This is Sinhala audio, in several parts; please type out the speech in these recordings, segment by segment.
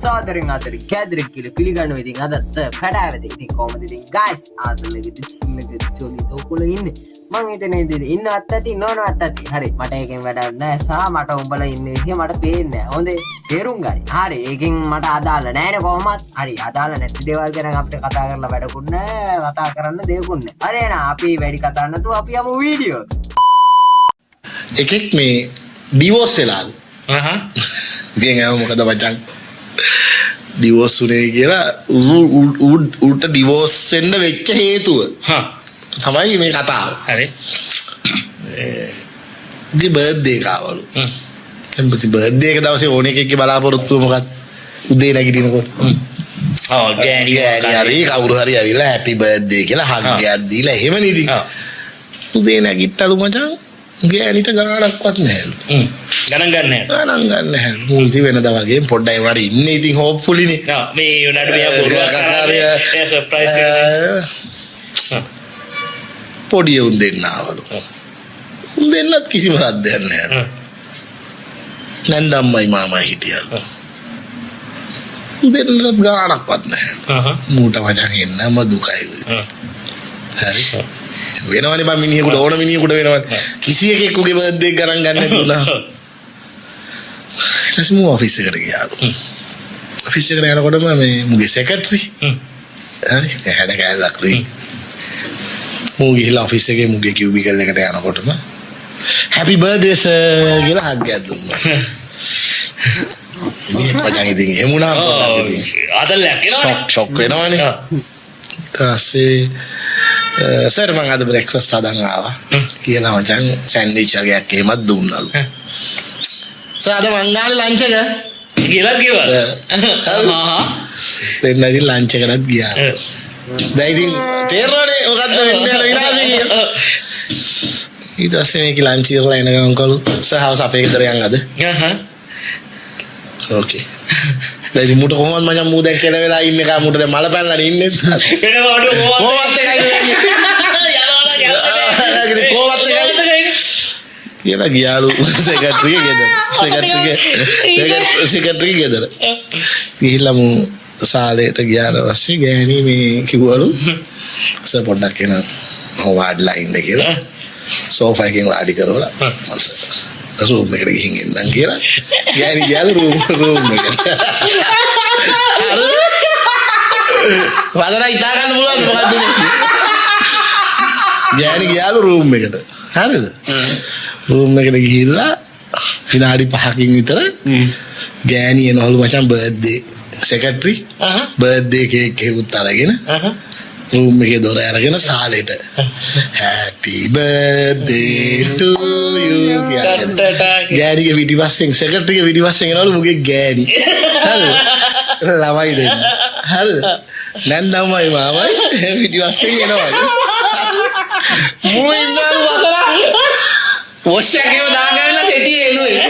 සාදරෙන් ආදරෙන් කැදරෙක් කියලා පිළිගන්නවා. ඉතින් අදත් කඩාවැද. ඉතින් කොහමද ඉතින් guys ආදලෙකට චින්නකට චොලි තෝකොල ඉන්නේ. මං හිතන්නේ ඉන්නවත් ඇති නොනවත් ඇති. හරි මට එකෙන් වැඩක් නැහැ. සහ මට උඹලා ඉන්න විදිය මට පේන්නේ නැහැ. හොඳේ තේරුම් ගන්න. හරි ඒකෙන් මට අදාළ නැහැ නේ කොහොමත්. හරි අදාළ නැති දේවල් ගැන අපිට කතා කරලා වැඩකුත් නැහැ. කතා කරන්න දෙයක්ුත් නැහැ. හරි එහෙනම් අපි වැඩි කතා නැතුව අපි යමු වීඩියෝ එකට. එකෙක් මේ ඩිවෝස් වෙලාලු. ගෙන් ආව මොකද මචං ඩිවෝස් උනේ කියලා උට ඩිවෝස් වෙන්න වෙච්ච හේතුව තමයි මේ කතාව. හරි. ගේ බර්ත්ඩේ කාවලු. එම්බති බර්ත්ඩේ එක දවසේ ඕන එකෙක්ගේ බලාපොරොත්තුව මොකක්ද? උදේ නැගිටිනකොට. ගෑණි හරි කවුරු හරි ඇවිල්ලා හැපි බර්ත්ඩේ කියලා හග් එකක් දීලා එහෙම නේද? උදේ නැගිට්ටලු මචං ගෑණිට ගානක්වත් නැහැලු. ගණන් ගන්න නැහැ. මුල්ති වෙනදා වගේ පොඩ්ඩයි වඩ ඉන්නේ ඉතින් හොප්ෆුලි නේ. මේ උනාට මෙයා බොරුවක් කරාවේ සර්ප්‍රයිස් එක. පොඩි උන් දෙන්නවලු. උන් දෙන්නත් කිසිම සද්දයක් නැහැ. නන්දම්මයි මාමයි හිටියලු. උන් දෙන්නත් ගානක්වත් නැහැ. මූට වචන් එන්නම දුකයි. හරි. වෙනවනේ මම මිනිහෙකුට ඕන මිනිහෙකුට වෙනවනේ. කිසි එකෙකුගේ බර්ත්ඩේ ගණන් ගන්න නැතුණා. ඊට මම ඔෆිස් එකට ගියාලු. ඔෆිස් එකට යනකොටම මේ මුගේ සෙක්‍රටරි හරි හැඩ කැලලක් නේ. මූ ගිහලා ඔෆිස් එකේ මුගේ කියුබිකල් එකට යනකොටම හැපි බර්ත්ඩේ සර් කියලා හග්ගයක් දුන්නා. මේ පජන් ඉතින් එමුණා ආදල්යක් එනවනේ. ෂොක් වෙනවනේ. ඊට පස්සේ සර් මම අද බ්‍රෙක්ෆාස්ට් හදන් ආවා කියලා මචං සෑන්ඩ්විච් වගේක් එහෙමත් දුන්නලු. සර් අද මං ගානේ ලන්ච් එක කියලා කිව්වා. දෙන්න ඉතින් ලන්ච් එකටත් ගියා. දැන් ඉතින් තේරෙන්නේ මොකද්ද වෙන්නේ යන විලාසෙ කියලා. ඊට පස්සේ මේක ලන්ච් කරලා එන ගමන් කළු සර් හවස අපේ ගෙදර යන් අද. ඕකේ. දැන් මුට කොහොමද මචං මූ දැන් කෙල වෙලා ඉන්නේ කා මුට දැන් මල පැනලා ඉන්නේ. වෙනවට කොහොමද එකයි කියලා ගියාලු සෙක්‍රටරි ගෙදර. සෙක්‍රටරි ගෙදර. ගිහිල්ලා මූ සාලේට ගියාට පස්සේ ගෑණි මේ කිව්වලු සර් පොඩ්ඩක් එන මම වාඩිලා ඉන්න කියලා. සෝෆා එකෙන් වාඩි කරවලා මම රූම් එකට ගිහින් එන්නම් කියලා. ගෑණි ගියාලු රූම් එකට. වදලා හිතා ගන්න පුළුවන්ද මොකද්ද මේ? ගෑණි ගියාලු රූම් එකට. හරිද? රූම් එකට ගිහිල්ලා විනාඩි 5කින් විතර ගෑණි එනවලු මචං බර්ත්ඩේ සෙක්‍රටරි බර්ත්ඩේ කේක් එකකුත් අරගෙන රූම් එකේ දොර අරගෙන සාලේට හැපි බර්ත්ඩේ ටු යූ ගෑණිගේ පිටිපස්සෙන් සෙක්‍රටරිගේ පිටිපස්සෙන් එනවලු මුගේ ගෑණි. හරිද? ළමයි දෙන්න. හරිද? නන්දම්මයි මාමයි පිටිපස්සෙන් එනවලු. මූ ඉන්නවලු වතලා වොෂ් එකේම දාගන්නලා සෙටියේ එළුවේ.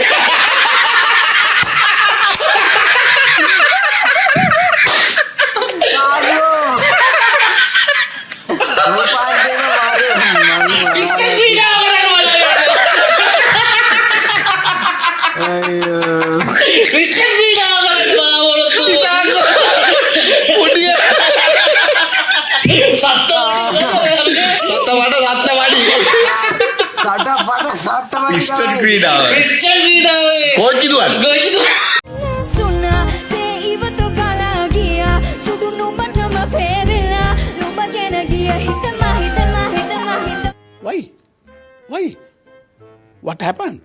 Why? What happened?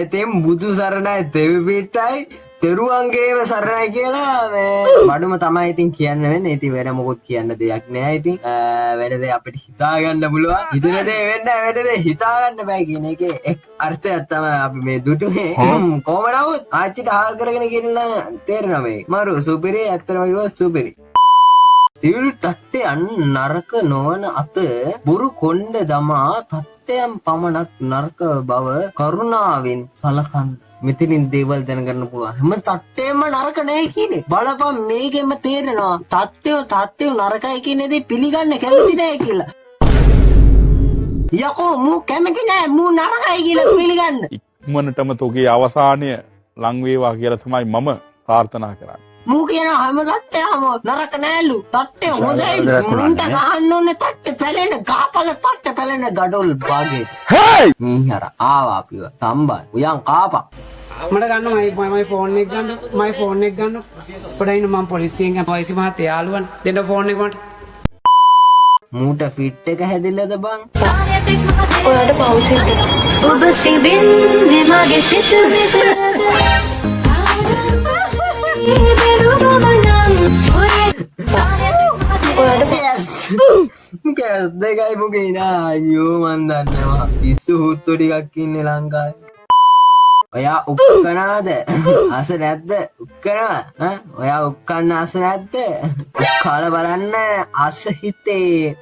ඉතින් බුදු සරණයි දෙවි පිටයි තෙරුවන්ගේම සරණයි කියලා මේ බඩුම තමයි ඉතින් කියන්න වෙන්නේ. ඉතින් වෙන මොකොත් කියන්න දෙයක් නෑ. ඉතින් වෙන දේ අපිට හිතා ගන්න පුළුවන්. හිතන දේ වෙන්නේ වෙන දේ හිතා ගන්න බෑ කියන එකේ එක් අර්ථයක් තමයි අපි මේ දුටුනේ. කොහොම නමුත් ආච්චිට හාල් කරගෙන ගෙනලා තේරෙනවා මේ. මරු සුපිරි ඇත්තම කිව්වොත් සුපිරි. සිල් තට්ටේ නරක නොවන අත බුරු කොණ්ඩ දමා තට්ටයන් පමණක් නරක බව කරුණාවෙන් සලකන්න. මෙතනින් දේවල් දැනගන්න පුළුවන්. හැම තට්ටේම නරක නෑ කියන්නේ. බලපන් මේකෙම තේරෙනවා. තට්ටේ නරකයි කියන දේ පිළිගන්න කැමති නෑ කියලා. යකෝ මූ කැමති නෑ මූ නරකයි කියලා පිළිගන්න. ඉක්මනටම තෝගේ අවසානය ලං වේවා කියලා තමයි මම ප්‍රාර්ථනා කරන්නේ. මූ කියන හැම තට්ටයම නරක නෑලු. තට්ටේ හොඳයි. මුන්ට ගහන්න ඕනේ තට්ටේ පැලෙන ගාපල තට්ටේ පැලෙන ගඩොල් බාගේ. මීහර ආවා අපිව. තම්බන් උයන් කාපා. මට ගන්න මයි ෆෝන් එක ගන්න මයි ෆෝන් එක ගන්න පොඩ්ඩක් ඉන්න මම පොලිසියෙන් පොලිසි මහත්තයා යාළුවන් දෙන්න ෆෝන් එක මට මූට ෆිට් එක හැදිලාද බං? ඔයාට පෞසිට ඔබ සිබින්නේ මගේ සිත විතර කැස් දෙකයි මුගේ නා අයියෝ මන් දන්නවා පිස්සු හුත්තෝ ටිකක් ඉන්නේ ලංකාවේ. ඔයා උක්කනවද? අස නැද්ද? උක්කනවා? ඔයා උක්කන්න අස නැද්ද? කාලා බලන්න අස හිතේ.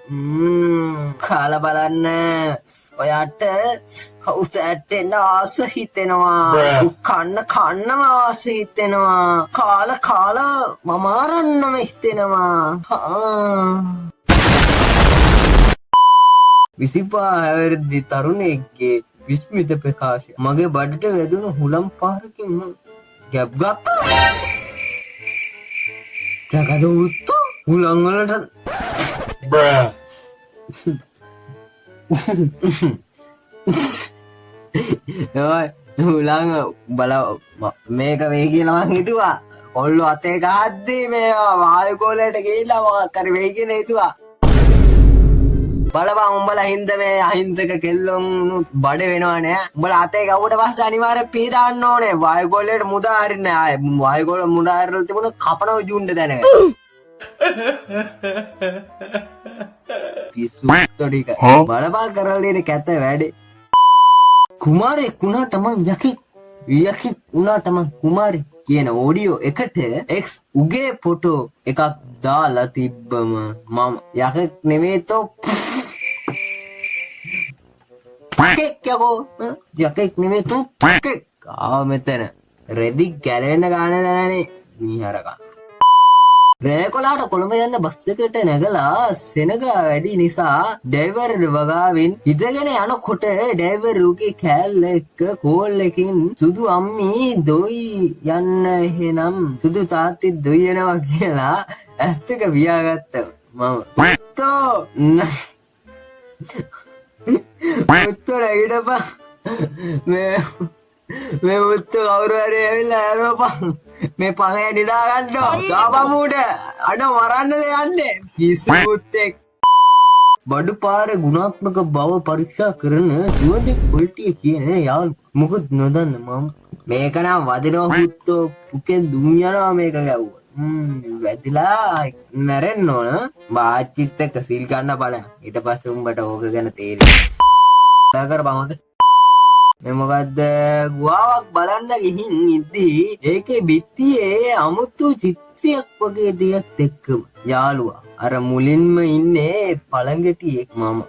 කාලා බලන්න ඔයාට කවුස ඇටෙන්න ආස හිතෙනවා. උක්කන්න කන්නම ආස හිතෙනවා. කාලා මමාරන්නම හිතෙනවා. 25 හැවිරිදි තරුණයෙක්ගේ විස්මිත ප්‍රකාශය. මගේ බඩට වැදුණු හුලම් පාරකින් ගැබ් ගත්තා. රකද උත්තෝ හුලම් වලට ඔය හුලම් බල මේක වෙයි කියලා මං හිතුවා. කොල්ලෝ අතේ ගහද්දී මේවා වායු ගෝලයට ගිහිල්ලා මොකක් හරි වෙයි කියලා හිතුවා. බලපන් උඹලා හින්ද මේ අහිංසක කෙල්ලොන් බඩ වෙනවා නෑ. උඹලා අතේ ගවුවට පස්සේ අනිවාර්යෙන් පී දාන්න ඕනේ. වායුගෝලයට මුදා හරින්න ආයේ. වායුගෝල මුදා හරින්න තිබුණ කපනව ජුණ්ඩ දැනගන්න. පිස්සු ටික. බලපන් කරලා දෙන කැත වැඩේ. කුමාරේ කුණාට මං යකෙක් උනාට මං කුමාරි කියන ඔඩියෝ එකට එක්ස් උගේ ෆොටෝ එකක් දාලා තිබ්බම මම යකෙක් නෙමෙයි තෝ යකෙක් නෙමෙයි තෝ ආව මෙතන රෙදි ගැලවෙන්න ගාන නැනේ මීහරකා. රේකොලාට කොළඹ යන්න බස් එකට නැගලා සෙනග වැඩි නිසා ඩ්‍රයිවර් වගාවෙන් හිටගෙන යනකොට ඩ්‍රයිවර් උගේ කෑල්ල එක්ක කෝල් එකකින් සුදු අම්මි දොයි යන්න එහෙනම් සුදු තාත්ති දොයි යනවා කියලා ඇස් දෙක වියාගත්තා මම. උත්තර ඊටපා මේ උත්තර කවුරු හරි ඇවිල්ලා ඇරවපන් මේ පහේ නිදා ගන්නවා ගාපමුඩ අඩ මරන්නද යන්නේ කිසිමුත්තෙක්. බඩු පාර ගුණාත්මක බව පරීක්ෂා කරන සුවඳෙක් පොල්ටිය කියන යාළු මොකද නොදන්න මම මේක නම් වදිනවා හුත්තෝ පුකෙන් දුම් යනවා මේක ගැව්වා. වැදිලා මැරෙන්න ඕන. වාචිත් එක්ක සිල් ගන්න බලන්න. ඊට පස්සේ උඹට ඕක ගැන තේරෙනවා. කරපන් මේ මොකද්ද ගුවාවක් බලන්න ගිහින් ඉද්දී ඒකේ බිත්තියේ අමුතු චිත්‍රයක් වගේ දෙයක් එක්කම යාළුවා අර මුලින්ම ඉන්නේ පළඟටියෙක් මම.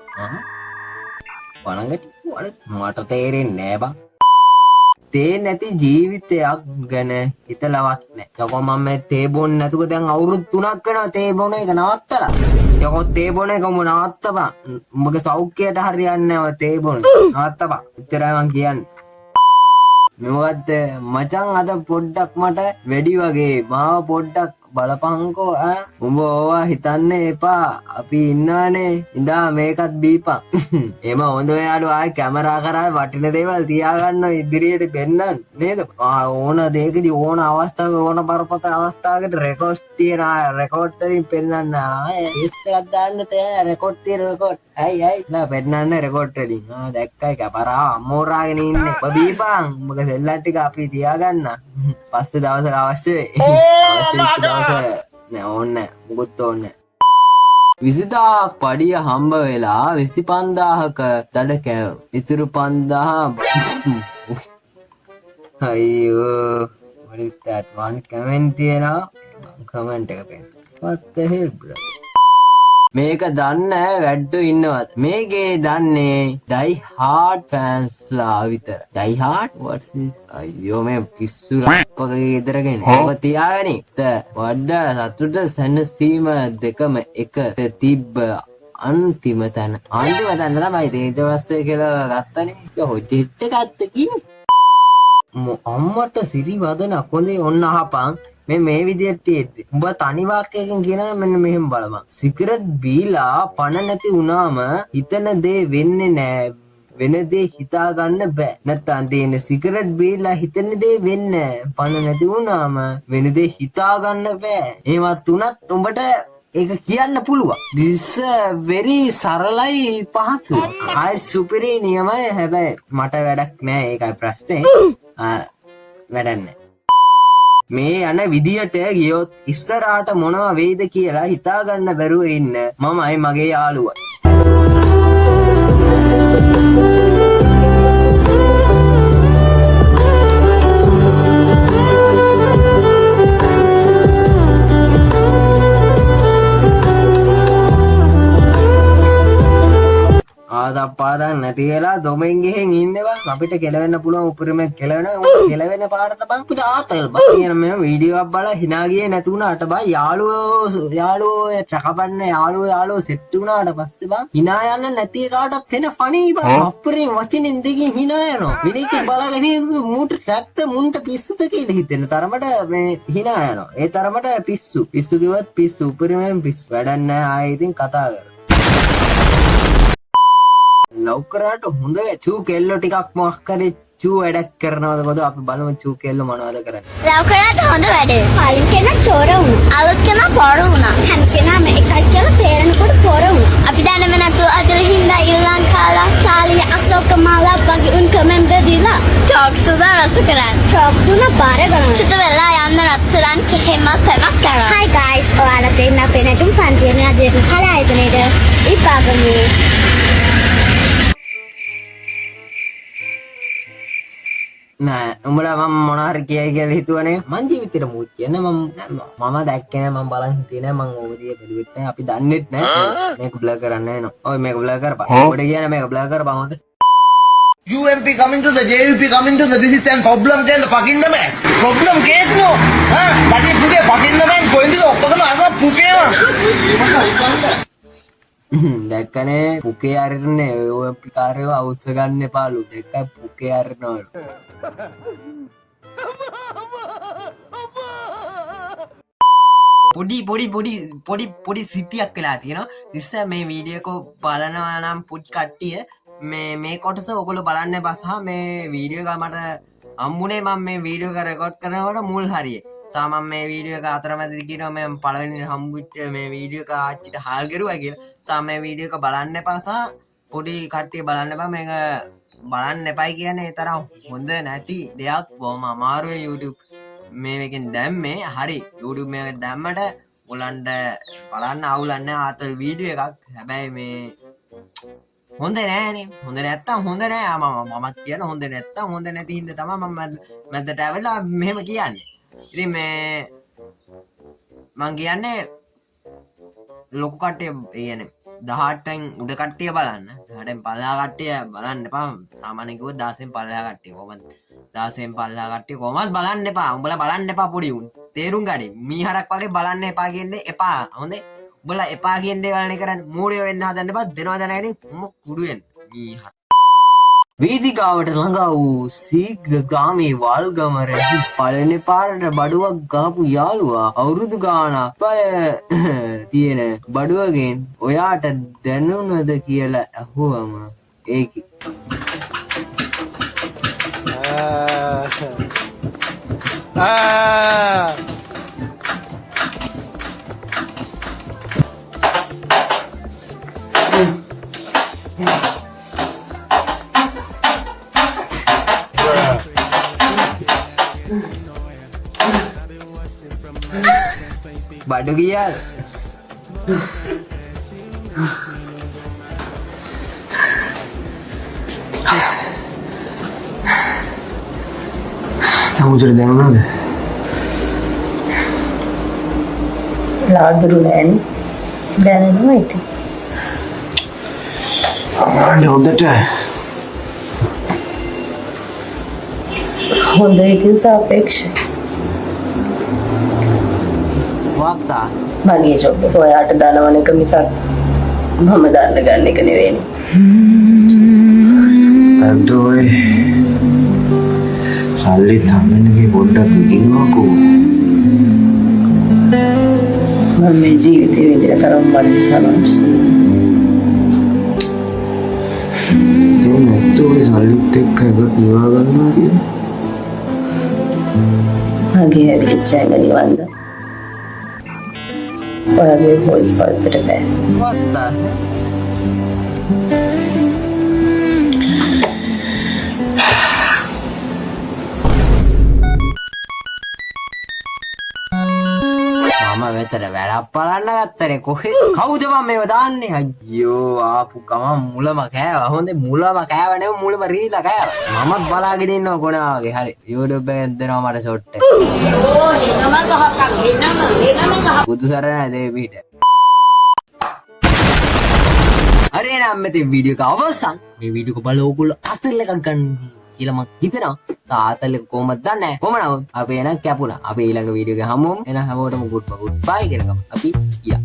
පළඟටි මට තේරෙන්නේ නෑ බං. තේ නැති ජීවිතයක් ගැන හිතලවත් නෑ. යකෝ මම මේ තේ බොන්න නැතුව දැන් අවුරුදු 3ක් වෙනවා තේ බොන එක නවත්තලා. යකෝ තේ බොන එක නවත්තපන්. උඹගේ සෞඛ්‍යයට හරියන්නේ නැහැ තේ බොන. නවත්තපන්. එච්චරයි මං කියන්නේ. මොකද්ද මචං අද පොඩ්ඩක් මට වැඩි වගේ මාව පොඩ්ඩක් බලපංකෝ ඈ. උඹ ඕවා හිතන්න එපා. අපි ඉන්නවනේ. ඉඳා මේකත් බීපන්. එම හොඳ යාළුවා ආයි කැමරා කරා වටින දේවල් තියාගන්න ඉදිරියට පෙන්නන්න නේද? ඕන දෙයකදී ඕන අවස්ථාවක ඕන බරපතල අවස්ථාවකට රෙකෝඩ් තියන රෙකෝඩ් වලින් පෙන්නන්න. ආයේ එකක් දාන්න තේ රෙකෝඩ් තියන රෙකෝඩ්. අයි නා පෙන්නන්න රෙකෝඩ් වලින්. දැක්කයි කැමරා අමෝරාගෙන ඉන්නේ. ඔබ බීපන්. උඹගේ සෙල්ලම් ටික අපි තියාගන්න. පස්සේ දවසක අවශ්‍ය වෙයි. නෑ ඕනේ මුකුත් ඕනේ. 20000ක් පඩිය හම්බ වෙලා 25000ක දඩ කෑව. ඉතුරු 5000 අයියෝ what is that one comment තියනවා. comment එක පෙන්න. what the hell bro. මේක දන්නේ වැඩ්ඩු ඉන්නවත්. මේකේ දන්නේ ඩයි හාඩ් ෆෑන්ස්ලා විතර. ඩයි හාඩ් what is අයියෝ මේ පිස්සු රප්පකගේ ඉදරගෙන ඔබ තියාගනි. වඩා සතුට සැනසීම දෙකම එකට තිබ්බ අන්තිම තැන. අන්තිම තැන තමයි ඊට පස්සේ කියලා ගත්තනේ. හොජෙට් එකත් කින් අම්මට සිරි වදනක් හොඳේ ඔන්න අහපන්. මේ විදිහට තියෙද්දි උඹ තනි වාක්‍යයකින් කියනවා මෙන්න මෙහෙම බලපන්. සිගරට් බීලා පණ නැති වුණාම හිතන දේ වෙන්නේ නෑ. වෙන දේ හිතා ගන්න බෑ. නැත්තම් තියෙන සිගරට් බීලා හිතන දේ වෙන්නේ නෑ. පණ නැති වුණාම වෙන දේ හිතා ගන්න බෑ. ඒවත් උනත් උඹට ඒක කියන්න පුළුවන්. this very සරලයි පහසුයි. ආයි සුපිරි නියමයි. හැබැයි මට වැඩක් නෑ. ඒකයි ප්‍රශ්නේ. වැඩක් නෑ. මේ යන විදියට ගියොත් ඉස්සරහට මොනවා වෙයිද කියලා හිතා ගන්න බැරුව ඉන්න මමයි මගේ යාළුවා. ආදප්පාදන් නැති වෙලා දොමෙන් ගිහින් ඉන්නවා. අපිට කෙලවෙන්න පුළුවන් උපරිමයෙන් කෙලවෙනවා. කෙලවෙන පාරට බං අපිට ආතල් බං කියන මේ වීඩියෝ එකක් බලලා hina ගියේ නැති වුණාට බං යාළුවෝ රකපන්න යාළුවෝ සෙට් වුණාට පස්සේ බං hina යන්න නැති කාටවත් එන ෆනී බං අපරිම වචනෙන් දෙකකින් hina යනවා. විනික බලගෙන මූට ටැක්ත මුන්ට පිස්සුද කියලා හිතෙන තරමට මේ hina යනවා. ඒ තරමට පිස්සු කිව්වත් පිස්සු උපරිමයෙන් පිස්සු. වැඩක් නැහැ ආයේ ඉතින් කතා කරමු. ලෞකරට හොඳ චූ කෙල්ලෝ ටිකක් මොකක් කරේ චූ වැඩක් කරනවද කොහොද අපි බලමු චූ කෙල්ලෝ මොනවද කරන්නේ. ලෞකරට හොඳ වැඩේ. කලින් කෙනා චෝර වුණා. අලුත් කෙනා පොර වුණා. හැම කෙනාම එකක් කියලා තේරෙනකොට පොර වුණා. අපි දැනම නැතුව අදර හින්දා ඊළඟ කාලා සාලිය අශෝක මාලා වගේ උන් කමෙන්ට් දීලා ටොප් සුදා රස කරන්. ටොප් තුන පාර ගන්න. චුත වෙලා යන්න රත්තරන් කෙහෙම පෙමක් කරා. Hi guys. ඔයාලා දෙන්න අපේ නැතුම් පන්තියේ අදට කලා ආයතනයේද ඉපාගමේ නෑ උඹලා මම මොන හරි කියයි කියලා හිතුවනේ. මං ජීවිතේට මූත් කියන්නේ මම දැක්කේ නෑ. මම බලන් හිටියේ නෑ. මං ඕවදියේ බැලුවෙත් නෑ. අපි දන්නෙත් නෑ. මේක බ්ලර් කරන්න නෑ. ඔය මේක බ්ලර් කරපන්. ඔබට කියන්නේ මේක බ්ලර් කරපන් හොඳ. UMP coming to the JVP coming to the this is an problem tell the fucking the man. Problem case no. That is today fucking the man going to the ඔක්කොම අර පුකේම. දැක්කනේ පුකේ අරින්නේ ඔය කාර්යව අවුස්ස ගන්න එපාලු. දැක්කයි පුකේ අරිනවලු. පොඩි සිටියක් වෙලා තියෙනවා. ඉතින් මේ වීඩියෝ එක බලනවා නම් පුඩි කට්ටිය මේ කොටස ඔයගොල්ලෝ බලන්න එපා. සහ මේ වීඩියෝ එක මට හම්බුනේ මම මේ වීඩියෝ එක රෙකෝඩ් කරනකොට මුල් හරියේ. සාමම් මේ වීඩියෝ එක අතරමැදි කියනවා මම පළවෙනි හම්බුච්ච මේ වීඩියෝ එක ආච්චිට හාල් කරුවා කියලා. සාම මේ වීඩියෝ එක බලන්න එපා. සහ පොඩි කට්ටිය බලන්න එපා. මේක බලන්න එපයි කියන්නේ ඒ තරම් හොඳ නැති දෙයක්. බොහොම අමාරුයි YouTube මේකෙන් දැම්මේ. හරි YouTube මේක දැම්මට ඔයගලන්ට බලන්න අවුලක් නැහැ. ආතල් වීඩියෝ එකක්. හැබැයි මේ හොඳ නෑනේ. හොඳ නැත්තම් හොඳ නෑ. මම කියන හොඳ නැත්තම් හොඳ නැති හින්දා තමයි මම මැදට ඇවිල්ලා මෙහෙම කියන්නේ. ඉතින් මේ මං කියන්නේ ලොකු කට්ටිය කියන්නේ 18න් උඩ කට්ටිය බලන්න. 18න් පල්ලෙහා කට්ටිය බලන්න එපා. සාමාන්‍යයෙන් කිව්වොත් 16න් පල්ලෙහා කට්ටිය කොහමද 16න් පල්ලෙහා කට්ටිය කොහමද බලන්න එපා. උඹලා බලන්න එපා පොඩි උන්. තේරුම් ගනි. මීහරක් වගේ බලන්න එපා කියන්නේ එපා. හොඳේ. උඹලා එපා කියන දේවල් කරන්නේ මූඩිය වෙන්න හදන්න එපා. දෙනවා දැනගෙන කුඩු වෙන්න. මීහර වේදිකාවට ළඟා වූ සීග්‍රගාමී වල්ගමර පළවෙනි පාරට බඩුවක් ගහපු යාළුවා අවුරුදු ගාණක් පය තියෙන බඩුවගෙන් ඔයාට දැනුණද කියලා අහුවම ඒකි. බඩු ගියාද? සමුද්‍රේ දැනුණාද? ලාදුරු නෑනේ. දැනෙනවා ඉතින්. හොඳට හොඳ ඉතින් සාපේක්ෂයි. වාක්තා මගේ ජොබ් එක ඔයාට දානවන එක මිසක් මම දාන්න ගන්න එක නෙවෙයි. අන්තෝයි සල්ලි තමන්නගේ පොඩ්ඩක් විකිනවකෝ. මම මේ ජීවිතේ විඳින තරම් මන්දි සමාජ. ඒ නැත්තෝගේ සල්ලිත් එක්ක එකක් නිවා ගන්නවා කියන්නේ. මගේ හැදිච්ච ඇඟ නිවන්ද. ඔයාගේ වොයිස් පල්පට බෑ. What the hell? මම වෙතර වැඩක් බලන්න ගත්තනේ කොහෙද කවුද මම මේව දාන්නේ අයියෝ ආපු ගමන් මුලම කෑවා හොඳේ මුලම කෑව නෙවෙයි මුලම රීලා කෑවා මමත් බලාගෙන ඉන්නවා කොනා වගේ හරි YouTube එකෙන් දෙනවා මට ෂොට් එක බුදු සරණයි දෙවිට හරි එහෙනම් මෙතේ වීඩියෝ එක අවසන් මේ වීඩියෝ එක බලලා ඕගොල්ලෝ අතල් එකක් ගන්න කියලා මම හිතනවා සාතල් එක කොහමද දන්නේ කොහමද අපි එනං කැපුණා අපි ඊළඟ වීඩියෝ එකේ හමුවමු එහෙනම් හැමෝටම good bye කියලා අපි ගියා